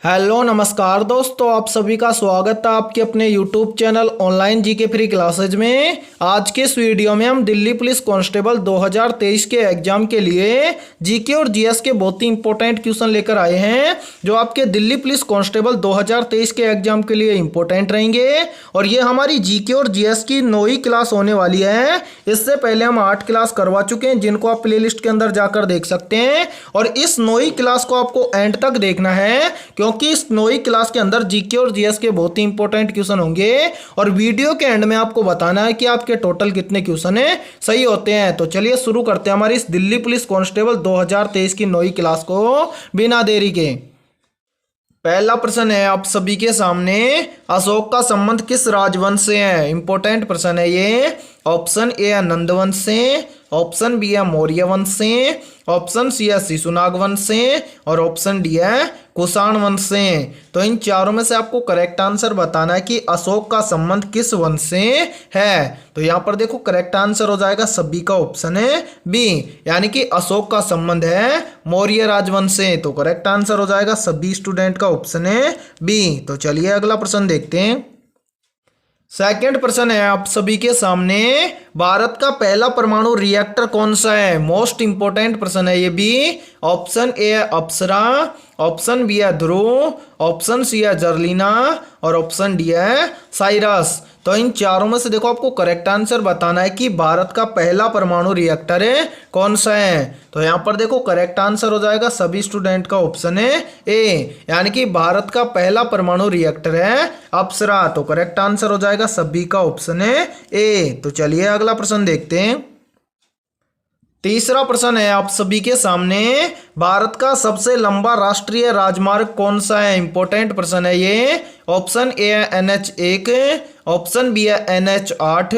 Hello नमस्कार दोस्तों, आप सभी का स्वागत है आपके अपने YouTube channel online GK free classes में। आज के इस वीडियो में हम दिल्ली पुलिस कांस्टेबल 2023 के एग्जाम के लिए जीके और जीएस के बहुत ही इंपॉर्टेंट क्वेश्चन लेकर आए हैं, जो आपके दिल्ली पुलिस कांस्टेबल 2023 के एग्जाम के लिए इंपॉर्टेंट रहेंगे। और ये हमारी जीके और जीएस की 9वीं क्लास होने वाली है। इससे पहले हम 8 क्लास करवा चुके हैं, जिनको आप प्ले लिस्ट के अंदर जाकर देख सकते हैं। और इस 9वीं क्लास को आपको एंड तक देखना है, क्योंकि इस 9वीं क्लास के अंदर जीके और जीएस के बहुत ही इंपॉर्टेंट क्वेश्चन होंगे। और वीडियो के एंड में आपको बताना है कि आपके टोटल कितने क्वेश्चन है सही होते हैं। तो चलिए शुरू करते हैं हमारी इस दिल्ली पुलिस कांस्टेबल 2023 की 9वीं क्लास को बिना देरी के। पहला प्रश्न है आप सभी के सामने, अशोक का संबंध किस राजवंश से है? इंपॉर्टेंट प्रश्न है ये। ऑप्शन ए है नंद वंश से, ऑप्शन बी है मौर्य वंश से, ऑप्शन सी है शिशुनाग वंश से और ऑप्शन डी है कुषाण वंश से। तो इन चारों में से आपको करेक्ट आंसर बताना है कि अशोक का संबंध किस वंश से है। तो यहाँ पर देखो करेक्ट आंसर हो जाएगा सभी का ऑप्शन है बी, यानी कि अशोक का संबंध है मौर्य राजवंश से। तो करेक्ट आंसर हो जाएगा सभी स्टूडेंट का ऑप्शन है बी। तो चलिए अगला प्रश्न देखते हैं। सेकंड प्रश्न है आप सभी के सामने, भारत का पहला परमाणु रिएक्टर कौन सा है? मोस्ट इंपोर्टेंट प्रश्न है ये भी। ऑप्शन ए है अप्सरा, ऑप्शन बी है ध्रुव, ऑप्शन सी है जर्लिना और ऑप्शन डी है साइरस। तो इन चारों में से देखो आपको करेक्ट आंसर बताना है कि भारत का पहला परमाणु रिएक्टर है कौन सा है। तो यहाँ पर देखो करेक्ट आंसर हो जाएगा सभी स्टूडेंट का ऑप्शन है ए, यानी कि भारत का पहला परमाणु रिएक्टर है अप्सरा। तो करेक्ट आंसर हो जाएगा सभी का ऑप्शन है ए। तो चलिए अगला प्रश्न देखते हैं। तीसरा प्रश्न है आप सभी के सामने, भारत का सबसे लंबा राष्ट्रीय राजमार्ग कौन सा है? इंपॉर्टेंट प्रश्न है ये। ऑप्शन ए है NH1, ऑप्शन बी है NH8,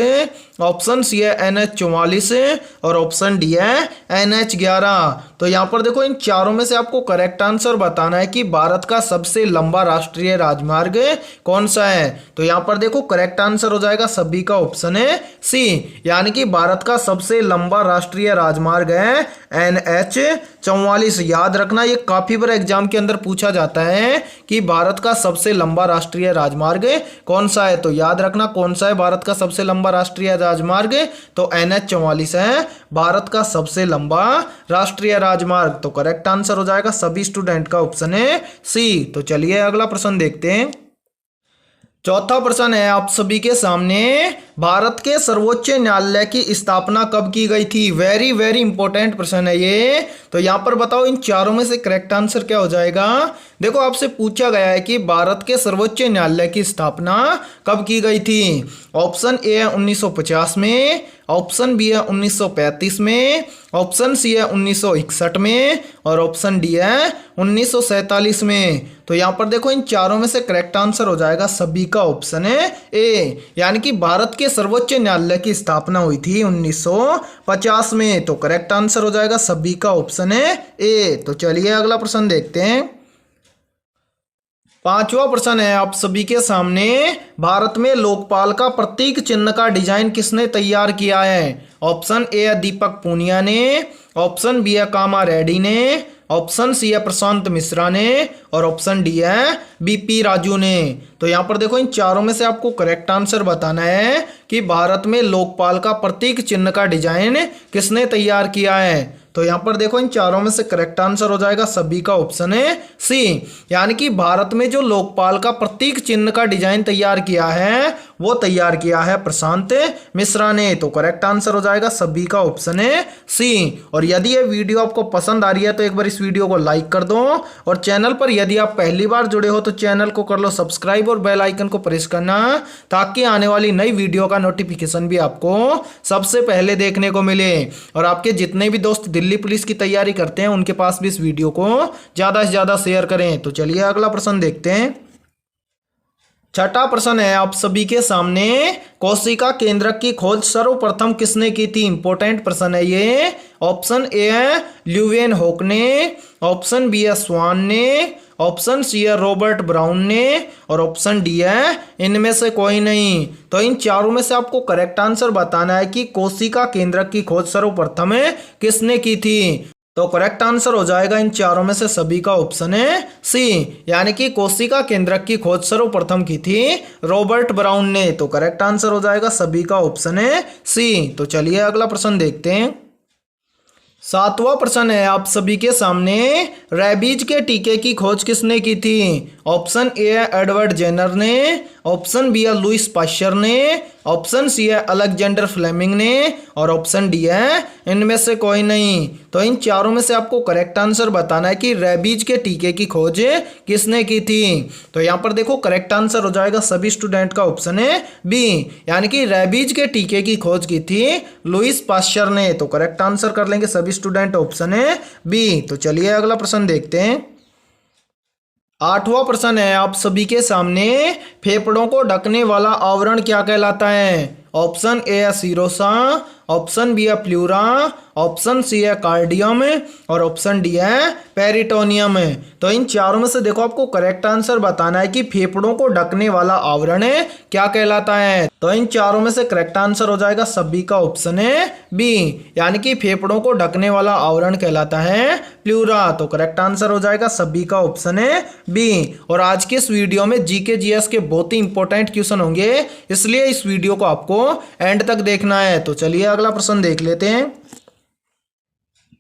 ऑप्शन सी है NH44 और ऑप्शन डी है NH11। तो यहाँ पर देखो इन चारों में से आपको करेक्ट आंसर बताना है कि भारत का सबसे लंबा राष्ट्रीय राजमार्ग कौन सा है। तो यहाँ पर देखो करेक्ट आंसर हो जाएगा सभी का ऑप्शन है सी, यानी कि भारत का सबसे लंबा राष्ट्रीय राजमार्ग है NH44। याद रखना, ये काफी बार एग्जाम के अंदर पूछा जाता है कि भारत का सबसे लंबा राष्ट्रीय राजमार्ग कौन सा है। तो याद रखना कौन सा है भारत का सबसे लंबा राष्ट्रीय राजमार्ग, तो NH44 है भारत का सबसे लंबा राष्ट्रीय राजमार्ग। तो करेक्ट आंसर हो जाएगा सभी स्टूडेंट का ऑप्शन है सी। तो चलिए अगला प्रश्न देखते हैं। चौथा प्रश्न है आप सभी के सामने, भारत के सर्वोच्च न्यायालय की स्थापना कब की गई थी? वेरी वेरी इंपॉर्टेंट प्रश्न है ये। तो यहाँ पर बताओ इन चारों में से करेक्ट आंसर क्या हो जाएगा। देखो आपसे पूछा गया है कि भारत के सर्वोच्च न्यायालय की स्थापना कब की गई थी। ऑप्शन ए है 1950 में, ऑप्शन बी है 1935 में, ऑप्शन सी है 1961 में और ऑप्शन डी है 1947 में। तो यहाँ पर देखो इन चारों में से करेक्ट आंसर हो जाएगा सभी का ऑप्शन है ए, यानी कि भारत के सर्वोच्च न्यायालय की स्थापना हुई थी 1950 में। तो करेक्ट आंसर हो जाएगा सभी का ऑप्शन है ए। तो चलिए अगला प्रश्न देखते हैं। पांचवा प्रश्न है आप सभी के सामने, भारत में लोकपाल का प्रतीक चिन्ह का डिजाइन किसने तैयार किया है? ऑप्शन ए है दीपक पूनिया ने, ऑप्शन बी है कामा रेड्डी ने, ऑप्शन सी है प्रशांत मिश्रा ने और ऑप्शन डी है बीपी राजू ने। तो यहाँ पर देखो इन चारों में से आपको करेक्ट आंसर बताना है कि भारत में लोकपाल का प्रतीक चिन्ह का डिजाइन किसने तैयार किया है। तो यहाँ पर देखो इन चारों में से करेक्ट आंसर हो जाएगा सभी का ऑप्शन है सी, यानी कि भारत में जो लोकपाल का प्रतीक चिन्ह का डिजाइन तैयार किया है वो तैयार किया है प्रशांत मिश्रा ने। तो करेक्ट आंसर हो जाएगा सभी का ऑप्शन है सी। और यदि ये वीडियो आपको पसंद आ रही है तो एक बार इस वीडियो को लाइक कर दो, और चैनल पर यदि आप पहली बार जुड़े हो तो चैनल को कर लो सब्सक्राइब और बेल आइकन को प्रेस करना, ताकि आने वाली नई वीडियो का नोटिफिकेशन भी आपको सबसे पहले देखने को मिले। और आपके जितने भी दोस्त दिल्ली पुलिस की तैयारी करते हैं उनके पास भी इस वीडियो को ज्यादा से ज्यादा शेयर करें। तो चलिए अगला प्रश्न देखते हैं। छठा प्रश्न है आप सभी के सामने, कोशिका केंद्रक की खोज सर्वप्रथम किसने की थी? इंपॉर्टेंट प्रश्न है ये। ऑप्शन ए है ल्यूवेन होक ने, ऑप्शन बी है स्वान ने, ऑप्शन सी है रॉबर्ट ब्राउन ने और ऑप्शन डी है इनमें से कोई नहीं। तो इन चारों में से आपको करेक्ट आंसर बताना है कि कोशिका केंद्रक की खोज सर्वप्रथम किसने की थी। तो करेक्ट आंसर हो जाएगा इन चारों में से सभी का ऑप्शन है सी, यानी कि कोशिका केंद्रक की खोज सर्वप्रथम की थी रॉबर्ट ब्राउन ने। तो करेक्ट आंसर हो जाएगा सभी का ऑप्शन है सी। तो चलिए अगला प्रश्न देखते हैं। सातवां प्रश्न है आप सभी के सामने, रेबीज के टीके की खोज किसने की थी? ऑप्शन ए है एडवर्ड जेनर ने, ऑप्शन बी है लुइस पाश्चर ने, ऑप्शन सी है अलेक्जेंडर फ्लेमिंग ने और ऑप्शन डी है इनमें से कोई नहीं। तो इन चारों में से आपको करेक्ट आंसर बताना है कि रेबीज के टीके की खोज किसने की थी। तो यहाँ पर देखो करेक्ट आंसर हो जाएगा सभी स्टूडेंट का ऑप्शन है बी, यानी कि रेबीज के टीके की खोज की थी लुइस पाश्चर ने। तो करेक्ट आंसर कर लेंगे सभी स्टूडेंट ऑप्शन है बी। तो चलिए अगला प्रश्न देखते हैं। आठवां प्रश्न है आप सभी के सामने, फेफड़ों को ढकने वाला आवरण क्या कहलाता है? ऑप्शन ए है सीरोसा, ऑप्शन बी है प्लूरा, ऑप्शन सी है कार्डियम और ऑप्शन डी है पेरिटोनियम। तो इन चारों में से देखो आपको करेक्ट आंसर बताना है कि फेफड़ों को ढकने वाला आवरण क्या कहलाता है। तो इन चारों में से करेक्ट आंसर हो जाएगा सभी का ऑप्शन है बी, यानी कि फेफड़ों को ढकने वाला आवरण कहलाता है प्लूरा। तो करेक्ट आंसर हो जाएगा सभी का ऑप्शन है बी। और आज के इस वीडियो में जीके जीएस के बहुत ही इंपॉर्टेंट क्वेश्चन होंगे, इसलिए इस वीडियो को आपको एंड तक देखना है। तो चलिए अगला प्रश्न देख लेते हैं।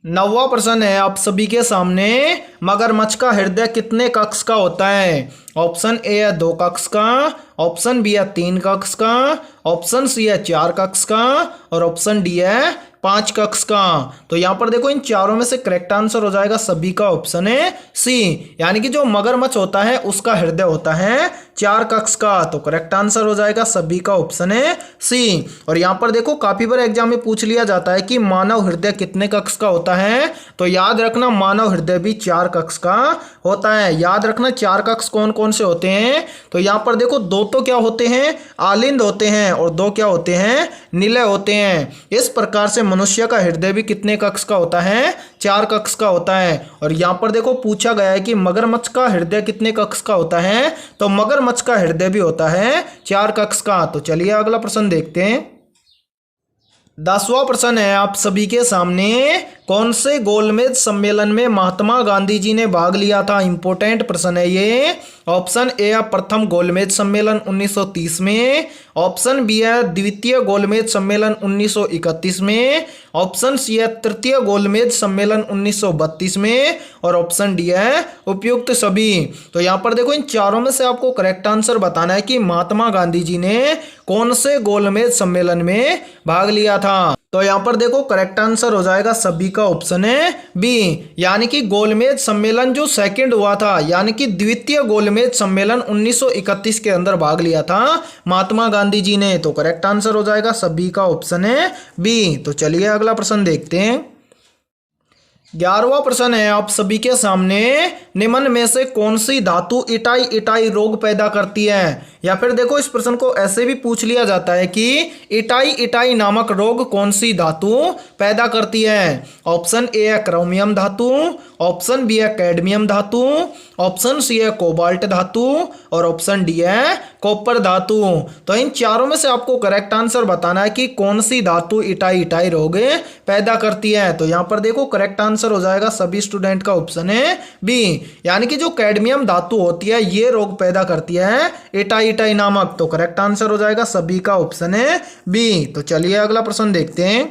नौवां प्रश्न है आप सभी के सामने, मगरमच्छ का हृदय कितने कक्ष का होता है? ऑप्शन ए है 2 कक्ष का, ऑप्शन बी है 3 कक्ष का, ऑप्शन सी है 4 कक्ष का और ऑप्शन डी है 5 कक्ष का। तो यहाँ पर देखो इन चारों में से करेक्ट आंसर हो जाएगा सभी का ऑप्शन है सी, यानी कि जो मगरमच्छ होता है उसका हृदय होता है 4 कक्ष का। तो करेक्ट आंसर हो जाएगा सभी का ऑप्शन है सी। और यहाँ पर देखो काफी बार एग्जाम में पूछ लिया जाता है कि मानव हृदय कितने कक्ष का होता है। तो याद रखना मानव हृदय भी 4 कक्ष का होता है। याद रखना 4 कक्ष कौन कौन से होते हैं। तो यहाँ पर देखो 2 तो क्या होते हैं, आलिंद होते हैं और 2 क्या होते हैं, निलय होते हैं। इस प्रकार से मनुष्य का हृदय भी कितने कक्ष का होता है, 4 कक्ष का होता है। और यहाँ पर देखो पूछा गया है कि मगरमच्छ का हृदय कितने कक्ष का होता है, तो मगरमच्छ का हृदय भी होता है 4 कक्ष का। तो चलिए अगला प्रश्न देखते हैं। 10वां प्रश्न है आप सभी के सामने, कौन से गोलमेज सम्मेलन में महात्मा गांधी जी ने भाग लिया था? इंपॉर्टेंट प्रश्न है ये। ऑप्शन ए है प्रथम गोलमेज सम्मेलन 1930 में, ऑप्शन बी है द्वितीय गोलमेज सम्मेलन 1931 में, ऑप्शन सी है तृतीय गोलमेज सम्मेलन 1932 में और ऑप्शन डी है उपयुक्त सभी। तो यहाँ पर देखो इन चारों में से आपको करेक्ट आंसर बताना है कि महात्मा गांधी जी ने कौन से गोलमेज सम्मेलन में भाग लिया था। तो यहाँ पर देखो करेक्ट आंसर हो जाएगा सभी का ऑप्शन है बी, यानी कि गोलमेज सम्मेलन जो सेकंड हुआ था, यानी कि द्वितीय गोलमेज सम्मेलन 1931 के अंदर भाग लिया था महात्मा गांधी जी ने। तो करेक्ट आंसर हो जाएगा सभी का ऑप्शन है बी। तो चलिए अगला प्रश्न देखते हैं। 11वां प्रश्न है आप सभी के सामने, निम्न में से कौन सी धातु इटाई इटाई रोग पैदा करती है? या फिर देखो इस प्रश्न को ऐसे भी पूछ लिया जाता है कि इटाई इटाई नामक रोग कौन सी धातु पैदा करती है? ऑप्शन ए है क्रोमियम धातु, ऑप्शन बी है कैडमियम धातु, ऑप्शन सी है कोबाल्ट धातु और ऑप्शन डी है कॉपर धातु। तो इन चारों में से आपको करेक्ट आंसर बताना है कि कौन सी धातु इटाई इटाई रोग पैदा करती है। तो यहाँ पर देखो करेक्ट आंसर हो जाएगा सभी स्टूडेंट का ऑप्शन है बी, यानी कि जो कैडमियम धातु होती है ये रोग पैदा करती है इटाई इटाई नामक। तो करेक्ट आंसर हो जाएगा सभी का ऑप्शन है बी। तो चलिए अगला प्रश्न देखते हैं।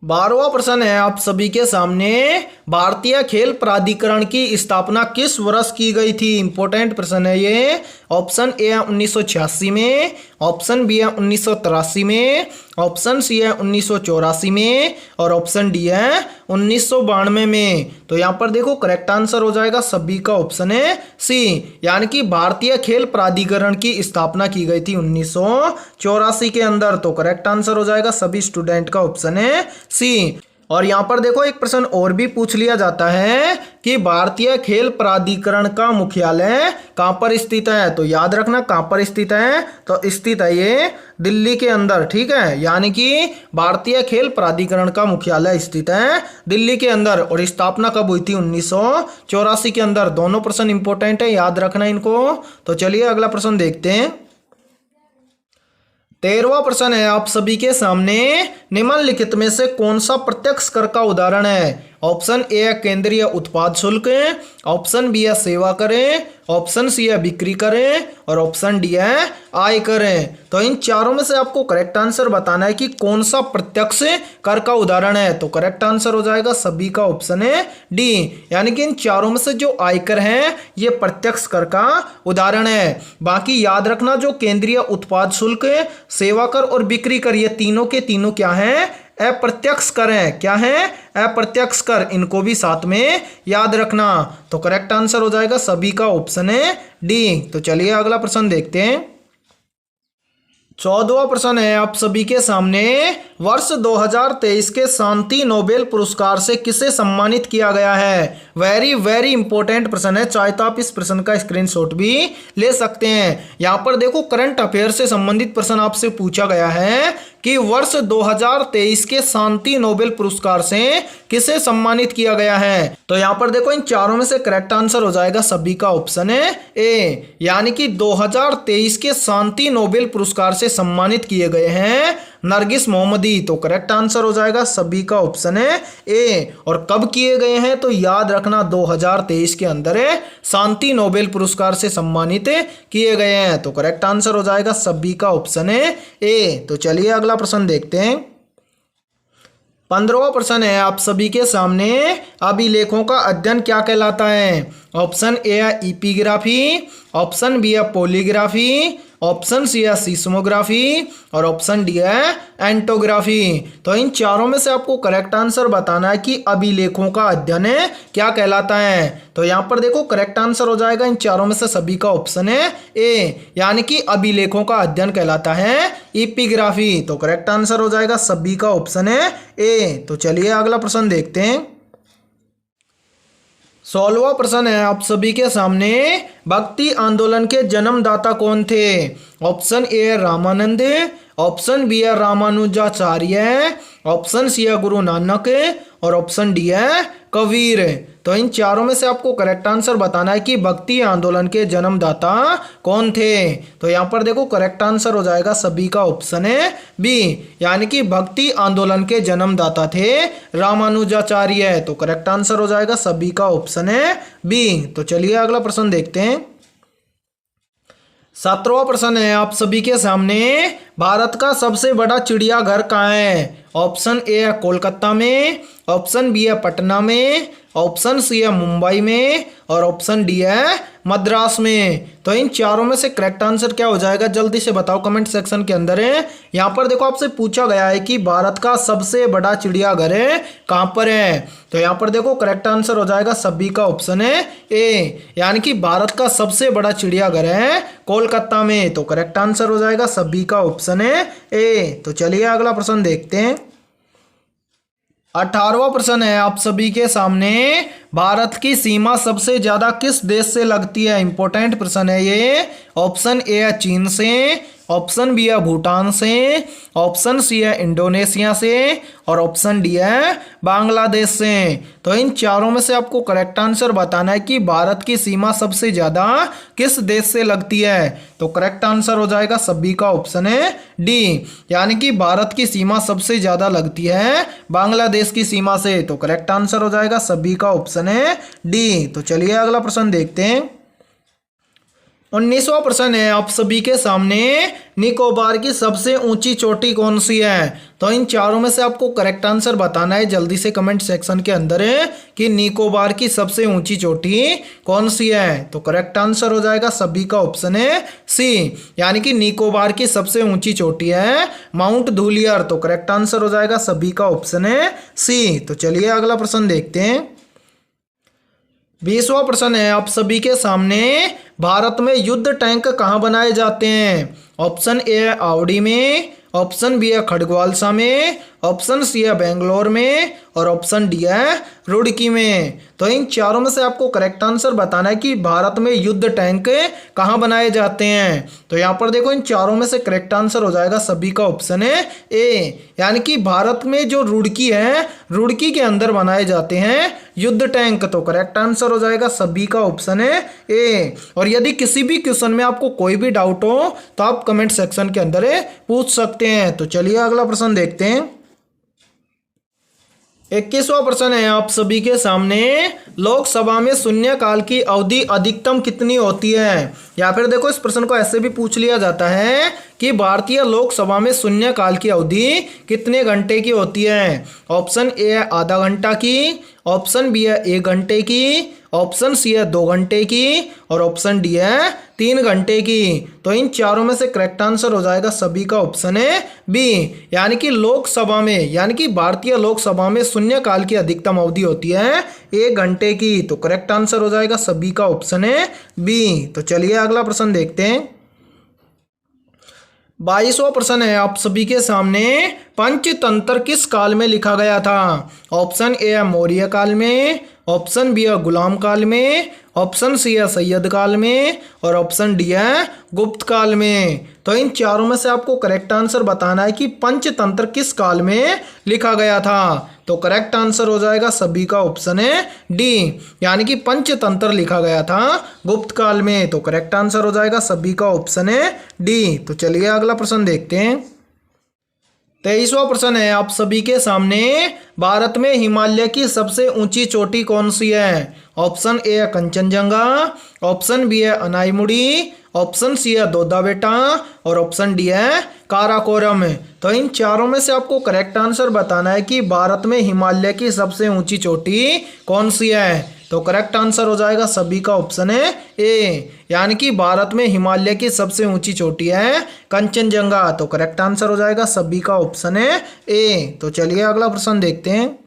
12वां प्रश्न है आप सभी के सामने, भारतीय खेल प्राधिकरण की स्थापना किस वर्ष की गई थी? इंपॉर्टेंट प्रश्न है ये। ऑप्शन ए है 1986 में, ऑप्शन बी है 1983 में, ऑप्शन सी है 1984 में और ऑप्शन डी है 1992 में। तो यहाँ पर देखो करेक्ट आंसर हो जाएगा सभी का ऑप्शन है सी, यानी कि भारतीय खेल प्राधिकरण की स्थापना की गई थी 1984 के अंदर। तो करेक्ट आंसर हो जाएगा सभी स्टूडेंट का ऑप्शन है सी। और यहाँ पर देखो एक प्रश्न और भी पूछ लिया जाता है कि भारतीय खेल प्राधिकरण का मुख्यालय कहाँ पर स्थित है? तो याद रखना कहाँ पर स्थित है, तो स्थित है ये दिल्ली के अंदर, ठीक है। यानी कि भारतीय खेल प्राधिकरण का मुख्यालय स्थित है दिल्ली के अंदर। और स्थापना कब हुई थी? 1984 के अंदर। दोनों प्रश्न इंपॉर्टेंट है, याद रखना इनको। तो चलिए अगला प्रश्न देखते हैं। 13वां प्रश्न है आप सभी के सामने, निम्नलिखित में से कौन सा प्रत्यक्ष कर का उदाहरण है? ऑप्शन ए है केंद्रीय उत्पाद शुल्क, ऑप्शन बी है सेवा करें, ऑप्शन सी है बिक्री करें और ऑप्शन डी है आय करें। तो इन चारों में से आपको करेक्ट आंसर बताना है कि कौन सा प्रत्यक्ष कर का उदाहरण है। तो करेक्ट आंसर हो जाएगा सभी का ऑप्शन है डी, यानी कि इन चारों में से जो आयकर है ये प्रत्यक्ष कर का उदाहरण है। बाकी याद रखना जो केंद्रीय उत्पाद शुल्क, सेवा कर और बिक्री कर ये तीनों के तीनों क्या हैं? अप्रत्यक्ष कर हैं। क्या है? अप्रत्यक्ष कर। इनको भी साथ में याद रखना। तो करेक्ट आंसर हो जाएगा सभी का ऑप्शन है डी। तो चलिए अगला प्रश्न देखते हैं। 14वां प्रश्न है आप सभी के सामने, वर्ष 2023 के शांति नोबेल पुरस्कार से किसे सम्मानित किया गया है? वेरी वेरी इंपॉर्टेंट प्रश्न है, चाहे तो आप इस प्रश्न का स्क्रीनशॉट भी ले सकते हैं। यहाँ पर देखो करंट अफेयर से संबंधित प्रश्न आपसे पूछा गया है कि वर्ष 2023 के शांति नोबेल पुरस्कार से किसे सम्मानित किया गया है। तो यहाँ पर देखो इन चारों में से करेक्ट आंसर हो जाएगा सभी का ऑप्शन है ए, यानी कि 2023 के शांति नोबेल पुरस्कार से सम्मानित किए गए हैं नरगिस मोहम्मदी। तो करेक्ट आंसर हो जाएगा सभी का ऑप्शन है ए। और कब किए गए हैं? तो याद रखना 2023 के अंदर शांति नोबेल पुरस्कार से सम्मानित किए गए हैं। तो करेक्ट आंसर हो जाएगा सभी का ऑप्शन है ए। तो चलिए अगला प्रश्न देखते हैं। 15वां प्रश्न है आप सभी के सामने, अभिलेखों का अध्ययन क्या कहलाता है? ऑप्शन ए है इपिग्राफी, ऑप्शन बी है पॉलीग्राफी, ऑप्शन सी है सीस्मोग्राफी और ऑप्शन डी है एंटोग्राफी। तो इन चारों में से आपको करेक्ट आंसर बताना है कि अभिलेखों का अध्ययन क्या कहलाता है। तो यहाँ पर देखो करेक्ट आंसर हो जाएगा इन चारों में से सभी का ऑप्शन है ए, यानी कि अभिलेखों का अध्ययन कहलाता है इपिग्राफी। तो करेक्ट आंसर हो जाएगा सभी का ऑप्शन है ए। तो चलिए अगला प्रश्न देखते हैं। 16वां प्रश्न है आप सभी के सामने, भक्ति आंदोलन के जन्मदाता कौन थे? ऑप्शन ए है रामानंद, ऑप्शन बी है रामानुजाचार्य, ऑप्शन सी है गुरु नानक और ऑप्शन डी है कबीर। तो इन चारों में से आपको करेक्ट आंसर बताना है कि भक्ति आंदोलन के जन्मदाता कौन थे। तो यहाँ पर देखो करेक्ट आंसर हो जाएगा सभी का ऑप्शन है बी, यानी कि भक्ति आंदोलन के जन्मदाता थे रामानुजाचार्य। तो करेक्ट आंसर हो जाएगा सभी का ऑप्शन है बी। तो चलिए अगला प्रश्न देखते हैं। 17वां प्रश्न है आप सभी के सामने, भारत का सबसे बड़ा चिड़ियाघर कहाँ है? ऑप्शन ए है कोलकाता में, ऑप्शन बी है पटना में, ऑप्शन सी है मुंबई में और ऑप्शन डी है मद्रास में। तो इन चारों में से करेक्ट आंसर क्या हो जाएगा? जल्दी से बताओ कमेंट सेक्शन के अंदर है। यहाँ पर देखो आपसे पूछा गया है कि भारत का सबसे बड़ा चिड़ियाघर है कहाँ पर है? तो यहाँ पर देखो करेक्ट आंसर हो जाएगा सभी का ऑप्शन है ए, यानी कि भारत का सबसे बड़ा चिड़ियाघर है कोलकाता में। तो करेक्ट आंसर हो जाएगा सभी का ऑप्शन है ए। तो चलिए अगला प्रश्न देखते हैं। 18वां प्रश्न है आप सभी के सामने, भारत की सीमा सबसे ज्यादा किस देश से लगती है? इंपॉर्टेंट प्रश्न है ये। ऑप्शन ए है चीन से, ऑप्शन बी है भूटान से, ऑप्शन सी है इंडोनेशिया से और ऑप्शन डी है बांग्लादेश से। तो इन चारों में से आपको करेक्ट आंसर बताना है कि भारत की सीमा सबसे ज़्यादा किस देश से लगती है। तो करेक्ट आंसर हो जाएगा सभी का ऑप्शन है डी, यानी कि भारत की सीमा सबसे ज़्यादा लगती है बांग्लादेश की सीमा से। तो करेक्ट आंसर हो जाएगा सभी का ऑप्शन है डी। तो चलिए अगला प्रश्न देखते हैं। 19वां प्रश्न है आप सभी के सामने, निकोबार की सबसे ऊंची चोटी कौन सी है? तो इन चारों में से आपको करेक्ट आंसर बताना है जल्दी से कमेंट सेक्शन के अंदर है कि निकोबार की सबसे ऊंची चोटी कौन सी है। तो करेक्ट आंसर हो जाएगा सभी का ऑप्शन है सी, यानी कि निकोबार की सबसे ऊंची चोटी है माउंट धूलियर। तो करेक्ट आंसर हो जाएगा सभी का ऑप्शन है सी। तो चलिए अगला प्रश्न देखते हैं। 20वां प्रश्न है आप सभी के सामने, भारत में युद्ध टैंक कहाँ बनाए जाते हैं? ऑप्शन ए है आवड़ी में, ऑप्शन बी है खड़गवालसा में, ऑप्शन सी है बेंगलोर में और ऑप्शन डी है रुड़की में। तो इन चारों में से आपको करेक्ट आंसर बताना है कि भारत में युद्ध टैंक कहाँ बनाए जाते हैं। तो यहाँ पर देखो इन चारों में से करेक्ट आंसर हो जाएगा सभी का ऑप्शन है ए, यानी कि भारत में जो रुड़की है रुड़की के अंदर बनाए जाते हैं युद्ध टैंक। तो करेक्ट आंसर हो जाएगा सभी का ऑप्शन है ए। और यदि किसी भी क्वेश्चन में आपको कोई भी डाउट हो तो आप कमेंट सेक्शन के अंदर पूछ सकते हैं। तो चलिए अगला प्रश्न देखते हैं। 21वां प्रश्न है आप सभी के सामने, लोकसभा में शून्यकाल की अवधि अधिकतम कितनी होती है। या फिर देखो इस प्रश्न को ऐसे भी पूछ लिया जाता है कि भारतीय लोकसभा में शून्यकाल की अवधि कितने घंटे की होती है। ऑप्शन ए है आधा घंटा की, ऑप्शन बी है 1 घंटे की, ऑप्शन सी है 2 घंटे की और ऑप्शन डी है 3 घंटे की। तो इन चारों में से करेक्ट आंसर हो जाएगा सभी का ऑप्शन है बी, यानी कि लोकसभा में, यानी कि भारतीय लोकसभा में शून्यकाल की अधिकतम अवधि होती है 1 घंटे की। तो करेक्ट आंसर हो जाएगा सभी का ऑप्शन है बी। तो चलिए अगला प्रश्न देखते हैं। 22वां प्रश्न है आप सभी के सामने, पंचतंत्र किस काल में लिखा गया था। ऑप्शन ए है मौर्य काल में, ऑप्शन बी है गुलाम काल में, ऑप्शन सी है सैयद काल में और ऑप्शन डी है गुप्त काल में। तो इन चारों में से आपको करेक्ट आंसर बताना है कि पंचतंत्र किस काल में लिखा गया था। तो करेक्ट आंसर हो जाएगा सभी का ऑप्शन है डी, यानी कि पंचतंत्र लिखा गया था गुप्त काल में। तो करेक्ट आंसर हो जाएगा सभी का ऑप्शन है डी। तो चलिए अगला प्रश्न देखते हैं। 23वां प्रश्न है आप सभी के सामने, भारत में हिमालय की सबसे ऊंची चोटी कौन सी है। ऑप्शन ए है कंचनजंगा, ऑप्शन बी है अनाईमुड़ी, ऑप्शन सी है दोदा बेटा और ऑप्शन डी है काराकोरम। तो इन चारों में से आपको करेक्ट आंसर बताना है कि भारत में हिमालय की सबसे ऊंची चोटी कौन सी है। तो करेक्ट आंसर हो जाएगा सभी का ऑप्शन है ए, यानी कि भारत में हिमालय की सबसे ऊंची चोटी है कंचनजंगा। तो करेक्ट आंसर हो जाएगा सभी का ऑप्शन है ए। तो चलिए अगला प्रश्न देखते हैं।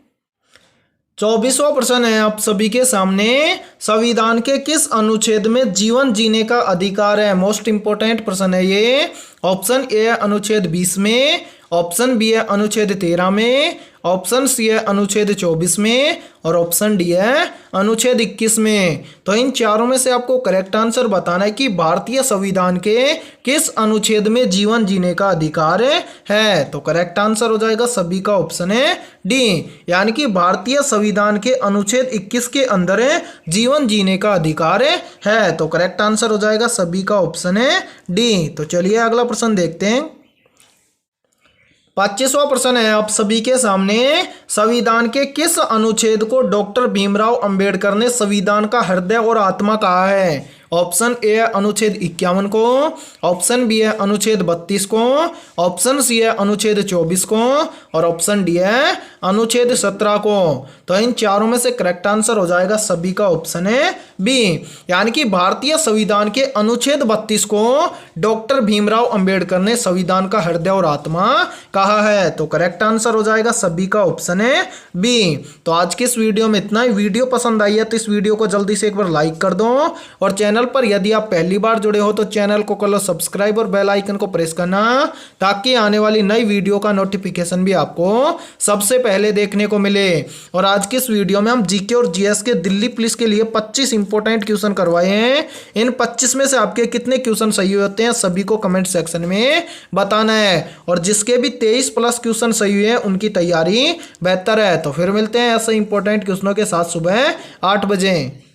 24वां प्रश्न है आप सभी के सामने, संविधान के किस अनुच्छेद में जीवन जीने का अधिकार है। मोस्ट इंपोर्टेंट प्रश्न है ये। ऑप्शन ए है अनुच्छेद 20 में, ऑप्शन बी है अनुच्छेद 13 में, ऑप्शन सी है अनुच्छेद 24 में और ऑप्शन डी है अनुच्छेद 21 में। तो इन चारों में से आपको करेक्ट आंसर बताना है कि भारतीय संविधान के किस अनुच्छेद में जीवन जीने का अधिकार है। तो करेक्ट आंसर हो जाएगा सभी का ऑप्शन है डी, यानी कि भारतीय संविधान के अनुच्छेद 21 के अंदर जीवन जीने का अधिकार है। तो करेक्ट आंसर हो जाएगा सभी का ऑप्शन है डी। तो चलिए अगला प्रश्न देखते हैं। 25वां प्रश्न है आप सभी के सामने, संविधान के किस अनुच्छेद को डॉक्टर भीमराव अंबेडकर ने संविधान का हृदय और आत्मा कहा है। ऑप्शन ए है अनुच्छेद 51 को, ऑप्शन बी है अनुच्छेद 32 को, ऑप्शन सी है अनुच्छेद 24 को और ऑप्शन डी है अनुच्छेद 17 को। तो इन चारों में से करेक्ट आंसर हो जाएगा सभी का ऑप्शन है बी, यानी कि भारतीय संविधान के अनुच्छेद 32 को डॉक्टर भीमराव अंबेडकर ने संविधान का हृदय और आत्मा कहा है। तो करेक्ट आंसर हो जाएगा सभी का ऑप्शन है बी। तो आज के इस वीडियो में इतना ही। वीडियो पसंद आई है तो इस वीडियो को जल्दी से एक बार लाइक कर दो और चैनल पर यदि आप पहली बार जुड़े हो तो चैनल को कर लो सब्सक्राइब और बेल आइकन को प्रेस करना, ताकि आने वाली नई वीडियो का नोटिफिकेशन भी आपको सबसे पहले देखने को मिले। और आज के इस वीडियो में हम जीके और जीएस के दिल्ली पुलिस के लिए 25 इंपॉर्टेंट क्वेश्चन करवाए हैं। इन 25 में से आपके कितने क्वेश्चन सही होते हैं सभी को कमेंट सेक्शन में बताना है। और जिसके भी 23+ क्वेश्चन सही हुए हैं उनकी तैयारी बेहतर है। तो फिर मिलते हैं ऐसे इंपॉर्टेंट क्वेश्चनों के साथ सुबह 8 बजे।